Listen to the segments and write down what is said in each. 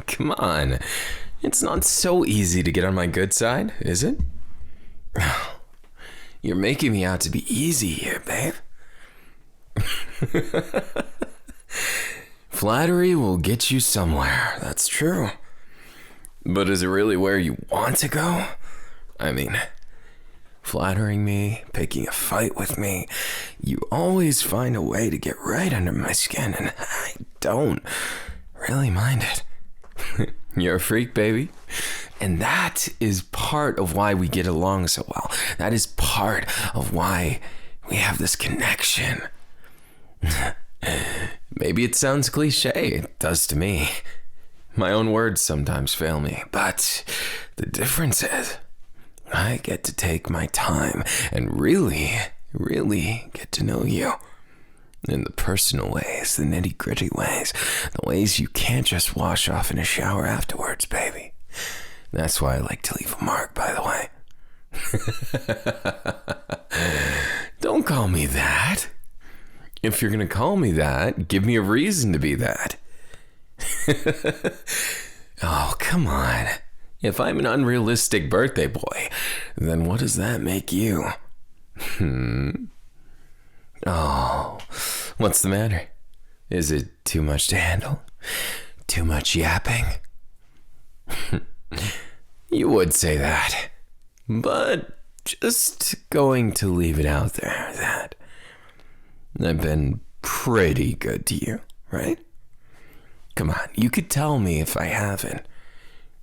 Come on. It's not so easy to get on my good side, is it? You're making me out to be easy here, babe. Flattery will get you somewhere, that's true. But is it really where you want to go? I mean, flattering me, picking a fight with me, you always find a way to get right under my skin, and I don't really mind it. You're a freak, baby. And that is part of why we get along so well. That is part of why we have this connection. Maybe it sounds cliche. It does to me. My own words sometimes fail me. But the difference is I get to take my time and really get to know you. In the personal ways, the nitty-gritty ways, the ways you can't just wash off in a shower afterwards, baby. That's why I like to leave a mark, by the way. Don't call me that. If you're gonna call me that, give me a reason to be that. Oh, come on. If I'm an unrealistic birthday boy, then what does that make you? Oh, what's the matter? Is it too much to handle? Too much yapping? You would say that. But just going to leave it out there that I've been pretty good to you, right? Come on, you could tell me if I haven't.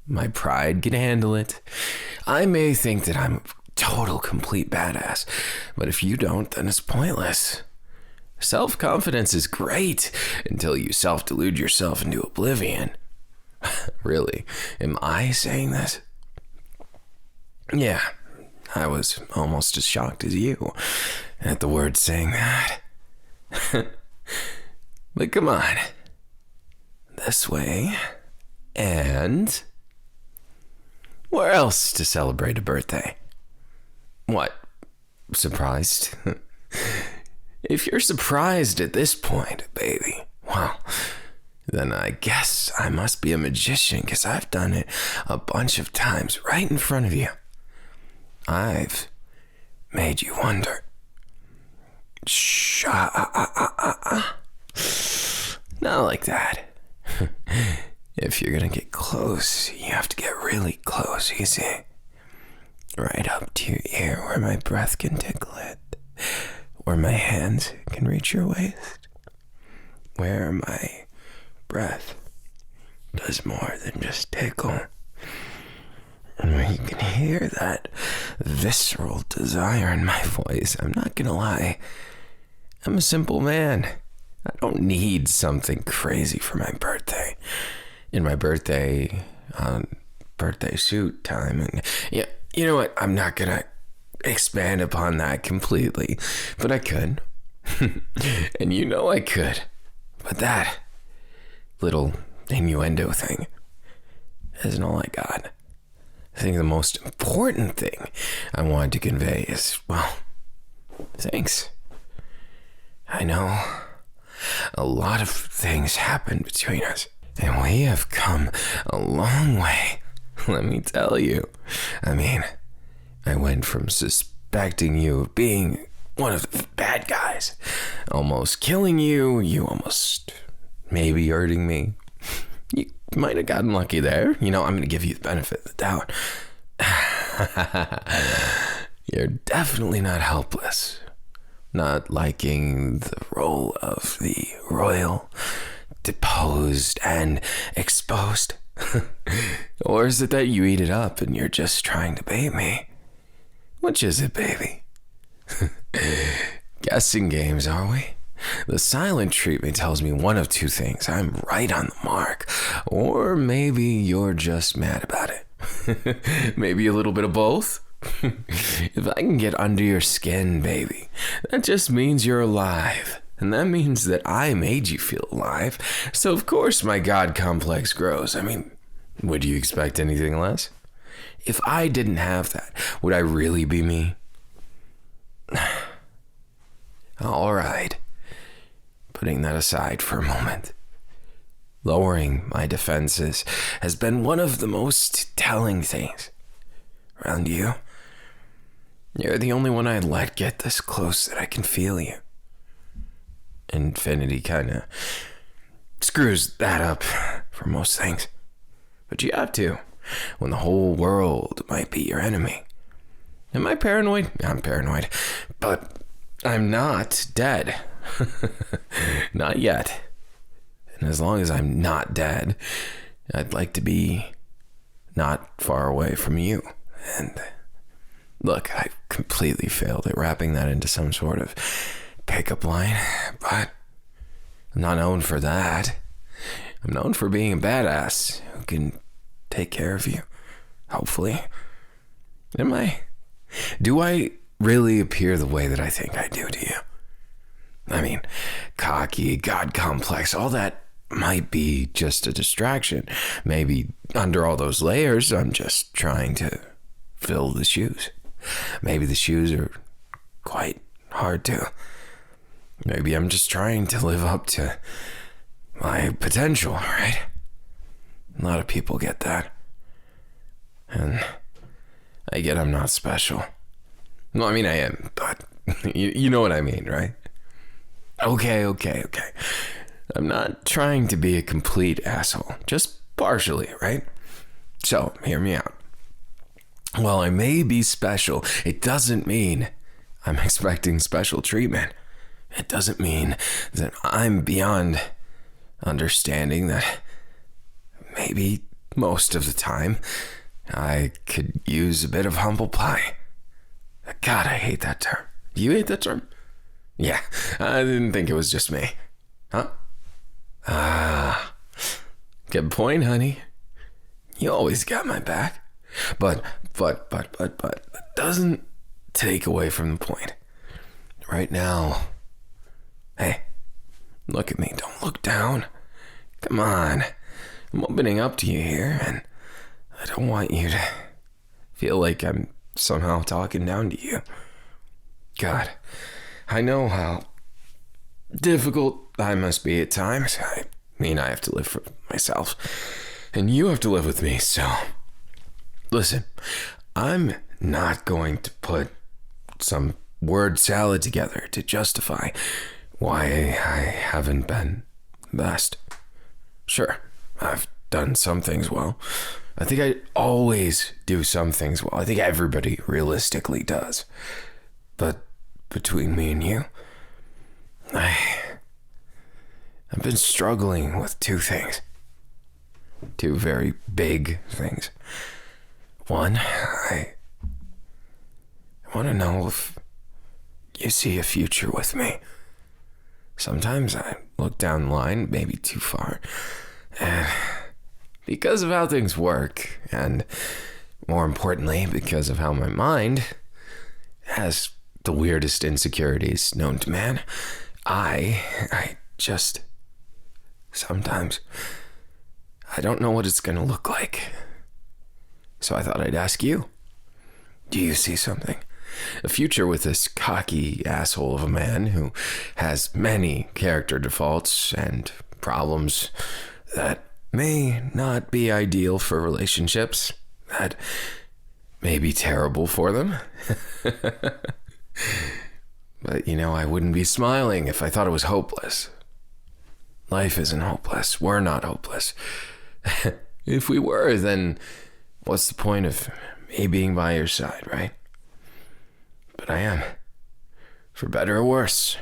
My pride can handle it. I may think that I'm a total, complete badass, but if you don't, then it's pointless. Self-confidence is great until you self-delude yourself into oblivion. Really? Am I saying this? Yeah, I was almost as shocked as you at the word saying that. But come on. This way. And where else to celebrate a birthday? What? Surprised? If you're surprised at this point, baby, well, then I guess I must be a magician, because I've done it a bunch of times right in front of you. I've made you wonder. Shh. Not like that. If you're gonna get close, you have to get really close, you see. Right up to your ear where my breath can tickle it. Where my hands can reach your waist. Where my breath does more than just tickle. And where you can hear that visceral desire in my voice. I'm not gonna lie. I'm a simple man. I don't need something crazy for my birthday. In my birthday suit time. And yeah, you know what? I'm not gonna expand upon that completely, but I could. And you know I could. But that little innuendo thing isn't all I got. I think the most important thing I wanted to convey is, well, thanks. I know a lot of things happened between us, and we have come a long way, let me tell you. I mean, I went from suspecting you of being one of the bad guys, almost killing you, you almost maybe hurting me. You might have gotten lucky there. You know, I'm going to give you the benefit of the doubt. You're definitely not helpless. Not liking the role of the royal, deposed and exposed. Or is it that you eat it up and you're just trying to bait me? Which is it, baby? Guessing games, are we? The silent treatment tells me one of two things. I'm right on the mark. Or maybe you're just mad about it. Maybe a little bit of both. If I can get under your skin, baby, that just means you're alive. And that means that I made you feel alive. So of course my God complex grows. I mean, would you expect anything less? If I didn't have that, would I really be me? All right. Putting that aside for a moment. lowering my defenses has been one of the most telling things around you. You're the only one I let get this close that I can feel you. Infinity kind of screws that up for most things. But you have to, when the whole world might be your enemy. Am I paranoid? I'm paranoid. But I'm not dead. Not yet. And as long as I'm not dead, I'd like to be not far away from you. And look, I completely failed at wrapping that into some sort of pickup line, but I'm not known for that. I'm known for being a badass who can take care of you, hopefully. Am I? Do I really appear the way that I think I do to you? I mean, cocky, God complex, all that might be just a distraction. Maybe under all those layers, I'm just trying to fill the shoes. Maybe the shoes are quite hard to. Maybe I'm just trying to live up to my potential, right? A lot of people get that. And I get I'm not special. Well, I mean, I am, but you know what I mean, right? Okay. I'm not trying to be a complete asshole, just partially, right? So, hear me out. While I may be special, it doesn't mean I'm expecting special treatment. It doesn't mean that I'm beyond understanding that maybe most of the time I could use a bit of humble pie. God, I hate that term. Do you hate that term? Yeah, I didn't think it was just me. Huh? Good point, honey. You always got my back. But that doesn't take away from the point. Right now, hey, look at me. Don't look down. Come on. I'm opening up to you here, and I don't want you to feel like I'm somehow talking down to you. God, I know how difficult I must be at times. I mean, I have to live for myself, and you have to live with me, so listen, I'm not going to put some word salad together to justify why I haven't been best. Sure, I've done some things well. I think I always do some things well. I think everybody realistically does. But between me and you, I've been struggling with two things. Two very big things. One, I want to know if you see a future with me. Sometimes I look down the line, maybe too far, and because of how things work, and more importantly, because of how my mind has the weirdest insecurities known to man, I just sometimes I don't know what it's gonna look like. So I thought I'd ask you, do you see something? A future with this cocky asshole of a man who has many character defaults and problems that may not be ideal for relationships, that may be terrible for them. But, I wouldn't be smiling if I thought it was hopeless. Life isn't hopeless. We're not hopeless. If we were, then what's the point of me being by your side, right? But I am. For better or worse.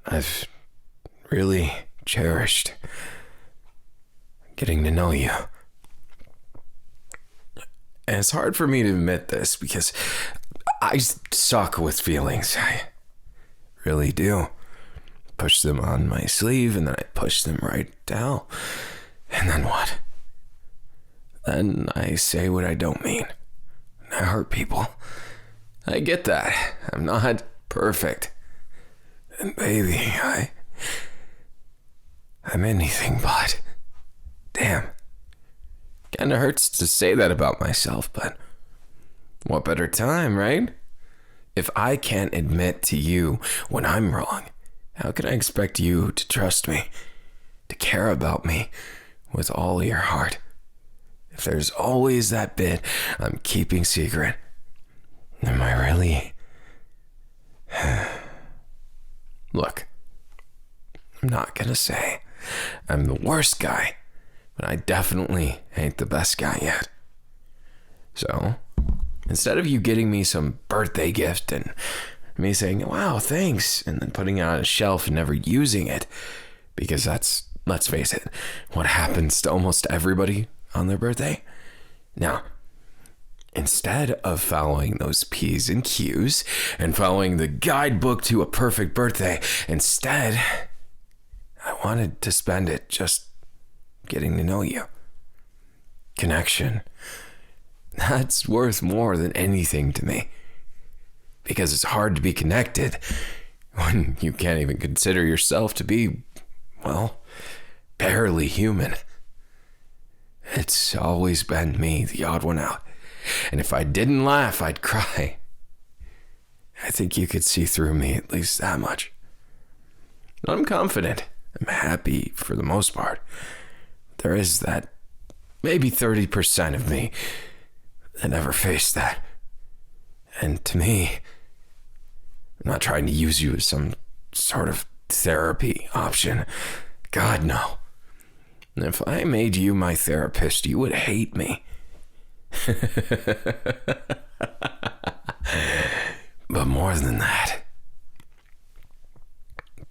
I've really cherished getting to know you. And it's hard for me to admit this because I suck with feelings. I really do. Push them on my sleeve and then I push them right down. And then what? Then I say what I don't mean. I hurt people. I get that. I'm not perfect. And baby, I'm anything but. Damn. Kinda hurts to say that about myself, but what better time, right? If I can't admit to you when I'm wrong, how can I expect you to trust me? to care about me with all your heart, if there's always that bit I'm keeping secret, am I really? Look, I'm not gonna say I'm the worst guy, but I definitely ain't the best guy yet. So, instead of you getting me some birthday gift and me saying, wow, thanks, and then putting it on a shelf and never using it, because that's, let's face it, what happens to almost everybody on their birthday. Now, instead of following those P's and Q's and following the guidebook to a perfect birthday, instead, I wanted to spend it just getting to know you. Connection. That's worth more than anything to me. Because it's hard to be connected when you can't even consider yourself to be, well, barely human. It's always been me, the odd one out. And if I didn't laugh, I'd cry. I think you could see through me at least that much. I'm confident. I'm happy for the most part. There is that maybe 30% of me that never faced that. And to me, I'm not trying to use you as some sort of therapy option. God, no. If I made you my therapist, you would hate me. But more than that,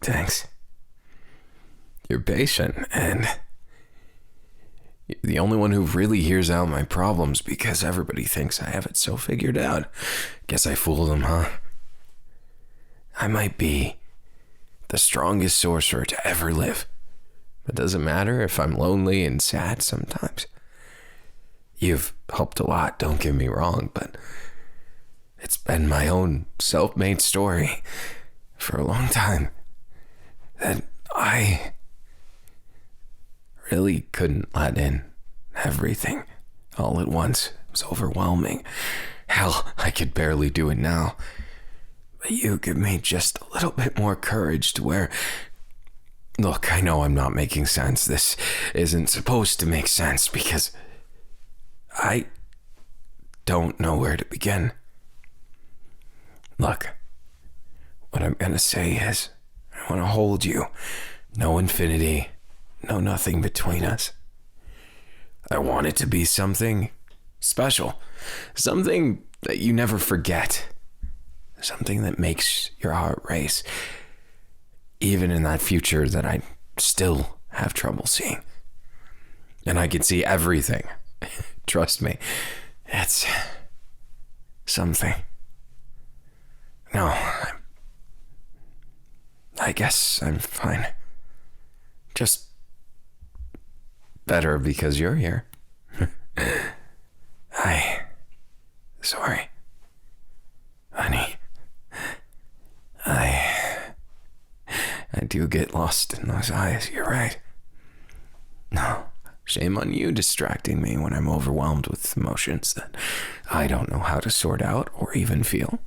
thanks. You're patient, and you're the only one who really hears out my problems because everybody thinks I have it so figured out. Guess I fooled them, huh? I might be the strongest sorcerer to ever live. It doesn't matter if I'm lonely and sad sometimes. You've helped a lot, don't get me wrong, but it's been my own self-made story for a long time that I really couldn't let in everything all at once. It was overwhelming. Hell, I could barely do it now. But you give me just a little bit more courage to where... Look, I know I'm not making sense. This isn't supposed to make sense because I don't know where to begin. Look, what I'm gonna say is I want to hold you. No infinity, no nothing between us. I want it to be something special, something that you never forget, something that makes your heart race, even in that future that I still have trouble seeing. And I can see everything. Trust me, it's something. No, I guess I'm fine. Just better because you're here. Sorry, honey. I do get lost in those eyes, you're right. No, shame on you distracting me when I'm overwhelmed with emotions that I don't know how to sort out or even feel.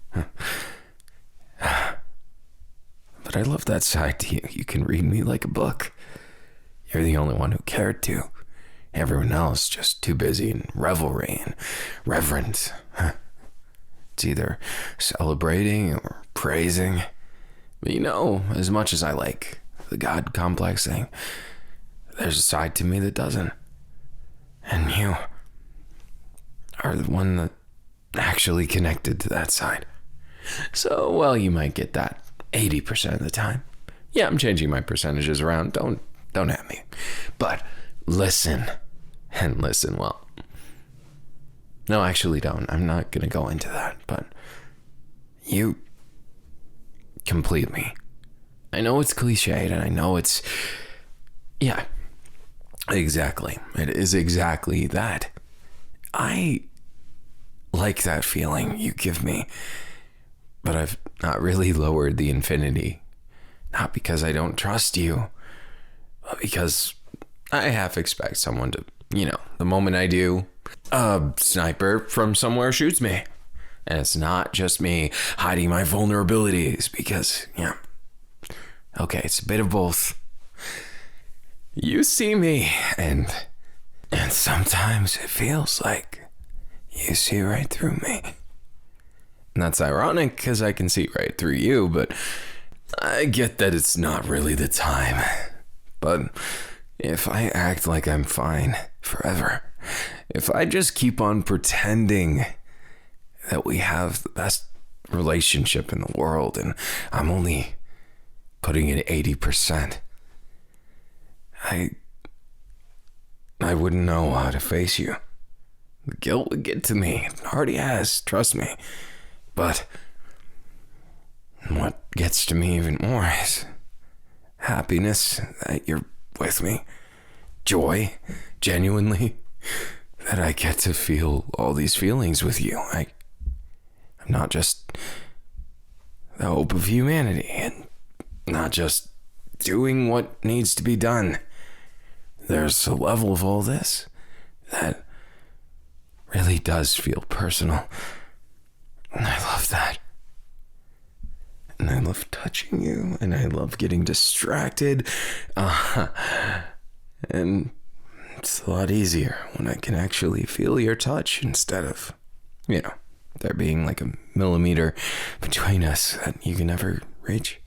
But I love that side to you. You can read me like a book. You're the only one who cared to. Everyone else just too busy in revelry and reverence. It's either celebrating or praising. But you know, as much as I like the God complex thing, there's a side to me that doesn't. And you are the one that actually connected to that side. So, well, you might get that 80% of the time. Yeah, I'm changing my percentages around. Don't at me. But listen, and listen well. No, actually don't. I'm not going to go into that. But you complete me. I know it's cliched, and I know it's... Yeah, exactly. It is exactly that. I like that feeling you give me, but I've not really lowered the infinity. Not because I don't trust you, but because I half expect someone to, the moment I do, a sniper from somewhere shoots me. And it's not just me hiding my vulnerabilities because, okay, it's a bit of both. You see me, and sometimes it feels like you see right through me. And that's ironic, because I can see right through you, but I get that it's not really the time. But if I act like I'm fine forever, if I just keep on pretending that we have the best relationship in the world, and I'm only putting in 80%, I wouldn't know how to face you. The guilt would get to me. It already has, trust me. But what gets to me even more is happiness that you're with me. Joy, genuinely, that I get to feel all these feelings with you. I'm not just the hope of humanity, and not just doing what needs to be done. There's a level of all this that really does feel personal. And I love that. And I love touching you, and I love getting distracted. And it's a lot easier when I can actually feel your touch instead of, there being like a millimeter between us that you can never reach.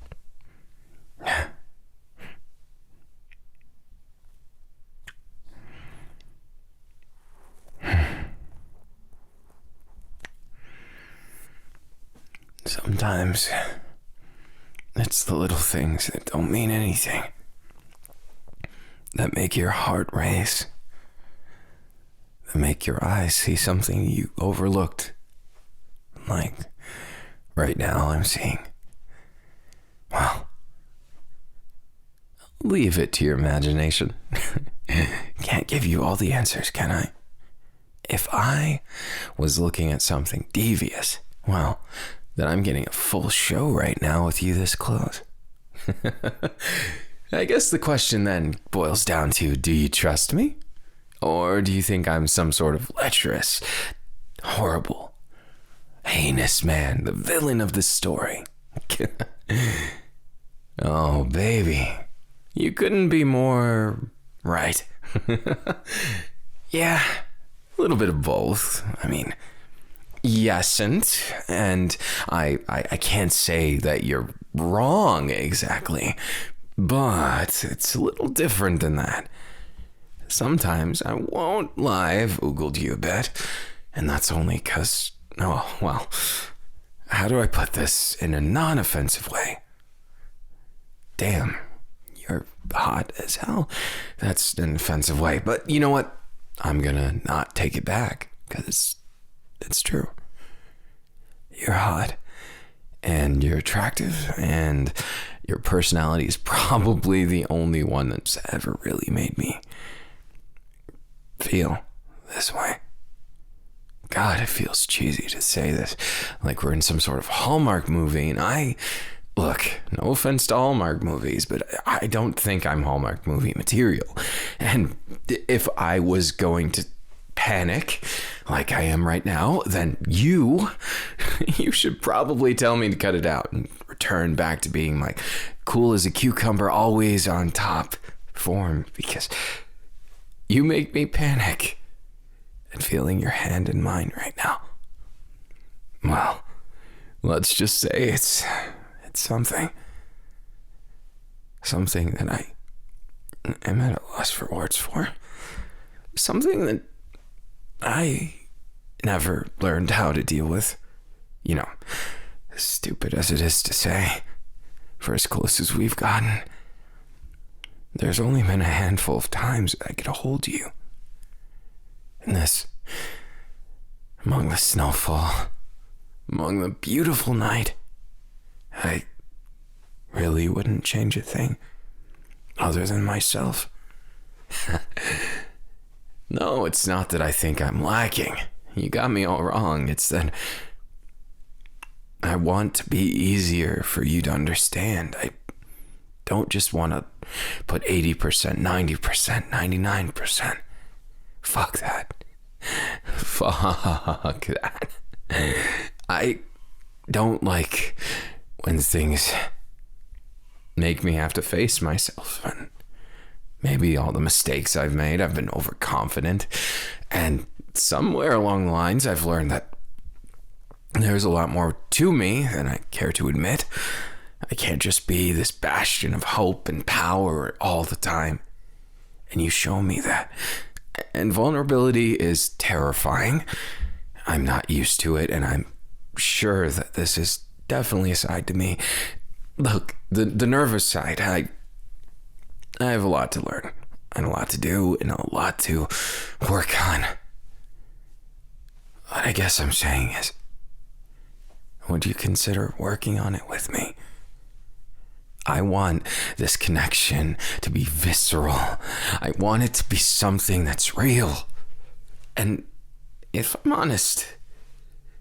Sometimes it's the little things that don't mean anything that make your heart race, that make your eyes see something you overlooked. Like right now I'm seeing, well, leave it to your imagination. Can't give you all the answers, can I? If I was looking at something devious, well, then I'm getting a full show right now with you this close. I guess the question then boils down to, do you trust me? Or do you think I'm some sort of lecherous, horrible, heinous man, the villain of the story? Oh, baby, you couldn't be more right. Yeah, a little bit of both. I mean, yesn't, and I can't say that you're wrong exactly, but it's a little different than that. Sometimes, I won't lie, I've oogled you a bit, and that's only because, oh, well, how do I put this in a non-offensive way? Damn, you're hot as hell. That's an offensive way, but you know what? I'm gonna not take it back, because it's true. You're hot, and you're attractive, and your personality is probably the only one that's ever really made me feel this way. God, it feels cheesy to say this, like we're in some sort of Hallmark movie, and look, no offense to Hallmark movies, but I don't think I'm Hallmark movie material. And if I was going to panic like I am right now, then you should probably tell me to cut it out and return back to being like cool as a cucumber, always on top form, because you make me panic at feeling your hand in mine right now. Well, let's just say it's something that I am at a loss for words for. Something that I never learned how to deal with. As stupid as it is to say, for as close as we've gotten, there's only been a handful of times I could hold you. And this, among the snowfall, among the beautiful night, I really wouldn't change a thing other than myself. No, it's not that I think I'm lacking. You got me all wrong. It's that I want to be easier for you to understand. I don't just want to put 80%, 90%, 99%. Fuck that. Fuck that. I don't like when things make me have to face myself, and Maybe all the mistakes I've made, I've been overconfident. And somewhere along the lines, I've learned that there's a lot more to me than I care to admit. I can't just be this bastion of hope and power all the time. And you show me that. And vulnerability is terrifying. I'm not used to it, and I'm sure that this is definitely a side to me. Look, the nervous side, I have a lot to learn, and a lot to do, and a lot to work on. What I guess I'm saying is, would you consider working on it with me? I want this connection to be visceral. I want it to be something that's real. And if I'm honest,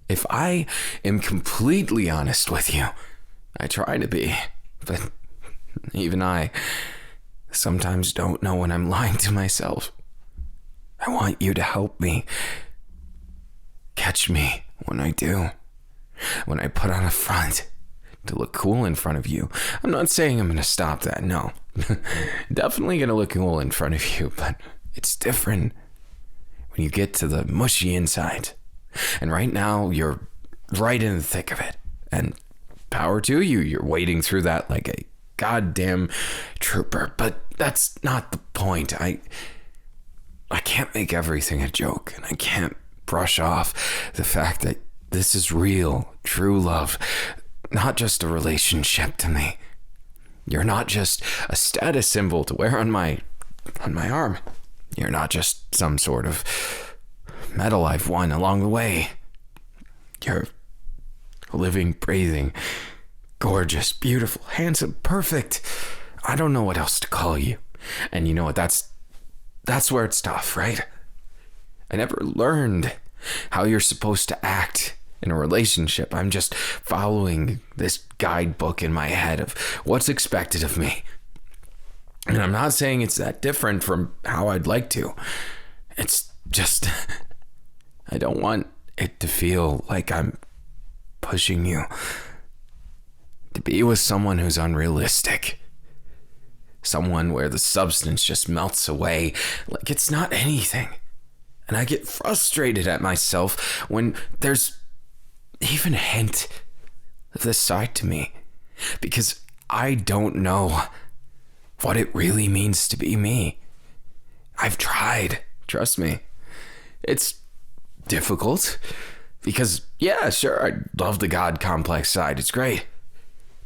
if I am completely honest with you, I try to be, but even I sometimes don't know when I'm lying to myself. I want you to help me. Catch me when I do. When I put on a front to look cool in front of you. I'm not saying I'm going to stop that, no. Definitely going to look cool in front of you, but it's different when you get to the mushy inside. And right now, you're right in the thick of it. And power to you, you're wading through that like a goddamn trooper. But that's not the point. I can't make everything a joke, and I can't brush off the fact that this is real, true love, not just a relationship to me. You're not just a status symbol to wear on my arm. You're not just some sort of medal I've won along the way. You're living, breathing, gorgeous, beautiful, handsome, perfect. I don't know what else to call you. And you know what? That's where it's tough, right? I never learned how you're supposed to act in a relationship. I'm just following this guidebook in my head of what's expected of me. And I'm not saying it's that different from how I'd like to. It's just, I don't want it to feel like I'm pushing you to be with someone who's unrealistic. Someone where the substance just melts away like it's not anything. And I get frustrated at myself when there's even a hint of this side to me, because I don't know what it really means to be me. I've tried, trust me. It's difficult because, yeah, sure, I love the God complex side. It's great.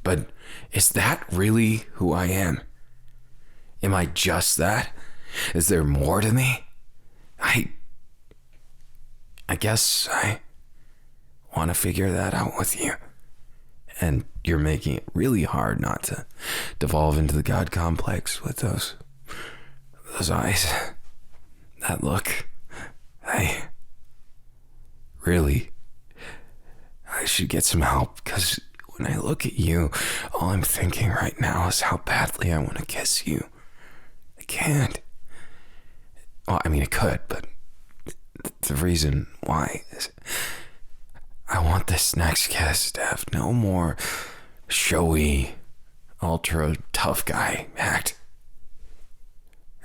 But is that really who I am? Am I just that? Is there more to me? I guess I want to figure that out with you. And you're making it really hard not to devolve into the God complex with those eyes, that look. I should get some help, because when I look at you, all I'm thinking right now is how badly I want to kiss you. I can't. Well, I mean, I could, but the reason why is I want this next kiss to have no more showy, ultra tough guy act.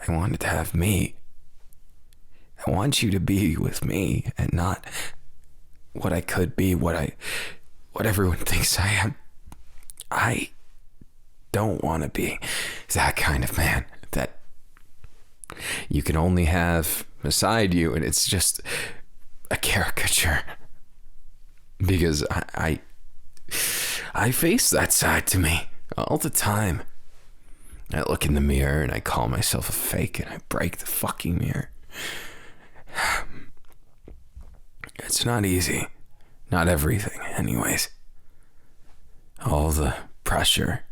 I want it to have me. I want you to be with me and not what I could be, what everyone thinks I am. I don't want to be that kind of man that you can only have beside you, and it's just a caricature. Because I face that side to me all the time. I look in the mirror and I call myself a fake, and I break the fucking mirror. It's not easy. Not everything, anyways. All the pressure,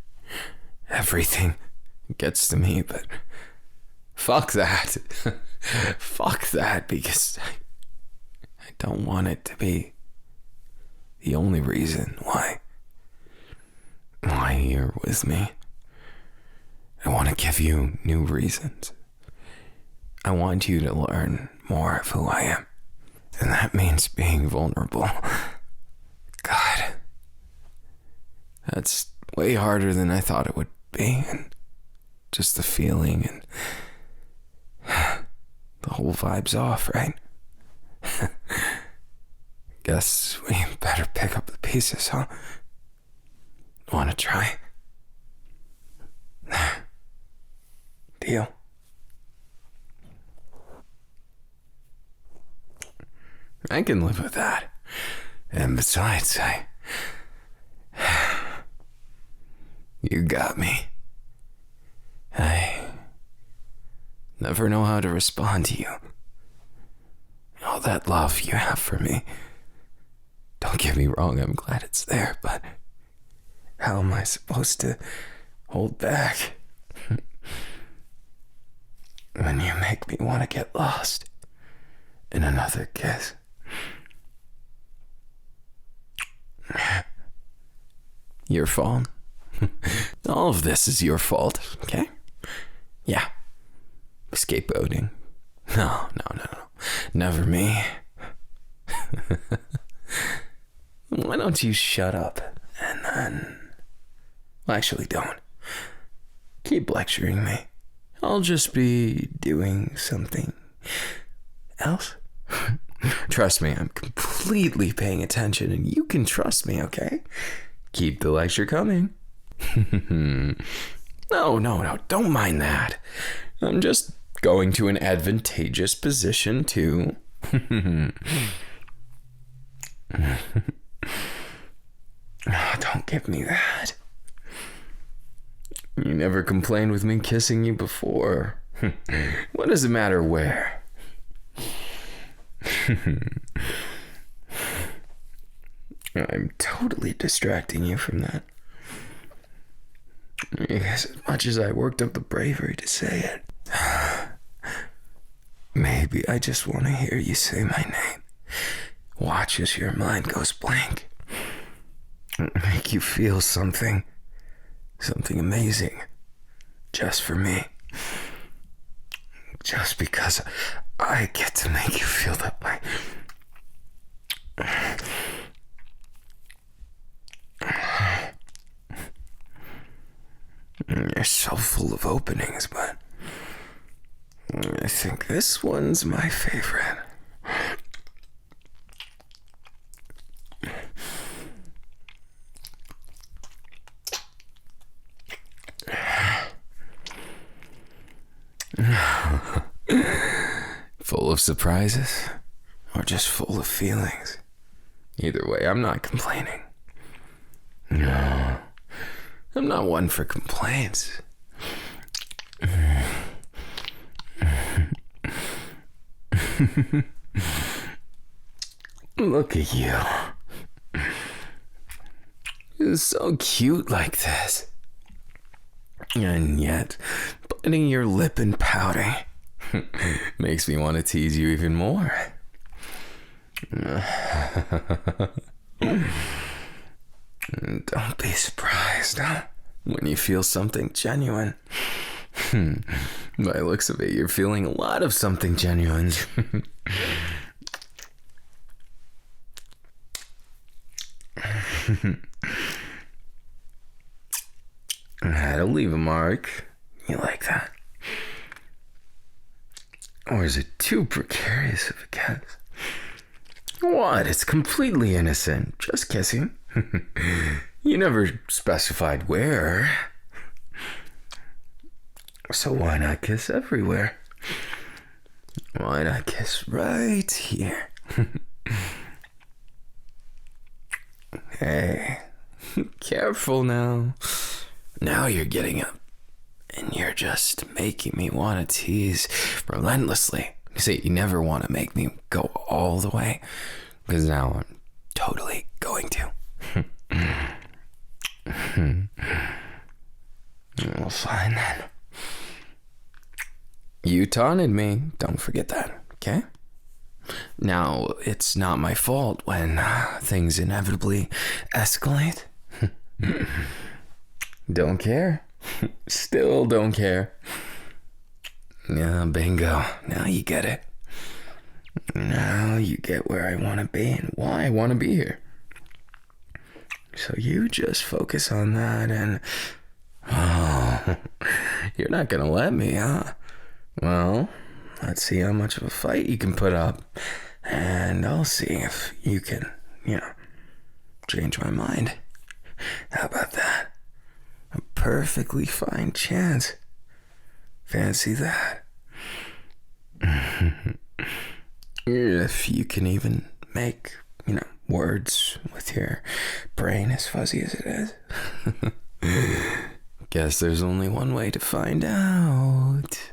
everything gets to me, but fuck that. Fuck that, because I don't want it to be the only reason why you're with me. I want to give you new reasons. I want you to learn more of who I am. And that means being vulnerable. God. That's way harder than I thought it would be. And just the feeling and the whole vibe's off, right? Guess we better pick up the pieces, huh? Wanna try? Deal. I can live with that. And besides, you got me. I never know how to respond to you. All that love you have for me. Don't get me wrong, I'm glad it's there, but how am I supposed to hold back when you make me want to get lost in another kiss? Your fault. All of this is your fault, okay? Yeah. Scapegoating. No. Never me. Why don't you shut up and then... Well, actually, don't. Keep lecturing me. I'll just be doing something else. Trust me, I'm completely paying attention, and you can trust me, okay? Keep the lecture coming. No, don't mind that. I'm just going to an advantageous position to... Don't give me that. You never complained with me kissing you before. What does it matter where? I'm totally distracting you from that. Yes, as much as I worked up the bravery to say it, maybe I just want to hear you say my name. Watch as your mind goes blank. Make you feel something amazing, just for me. Just because I get to make you feel that way. You're so full of openings, but I think this one's my favorite. Full of surprises, or just full of feelings. Either way, I'm not complaining. No, I'm not one for complaints. Look at you. You're so cute like this. And yet, biting your lip and pouting makes me want to tease you even more. Don't be surprised, huh? When you feel something genuine. By looks of it, you're feeling a lot of something genuine. That'll leave a mark. You like that? Or is it too precarious of a kiss? What? It's completely innocent. Just kissing. You never specified where. So why not kiss everywhere? Why not kiss right here? Hey, careful now. Now you're getting up, and you're just making me want to tease relentlessly. You see, you never want to make me go all the way, because now I'm totally going to. Well, fine then. You taunted me, don't forget that, okay? Now, it's not my fault when things inevitably escalate. Don't care. Still don't care. Yeah, bingo. Now you get it. Now you get where I want to be and why I want to be here. So you just focus on that and... Oh, you're not going to let me, huh? Well, Let's see how much of a fight you can put up, and I'll see if you can, change my mind. How about that? A perfectly fine chance. Fancy that. If you can even make, words with your brain as fuzzy as it is. Guess there's only one way to find out.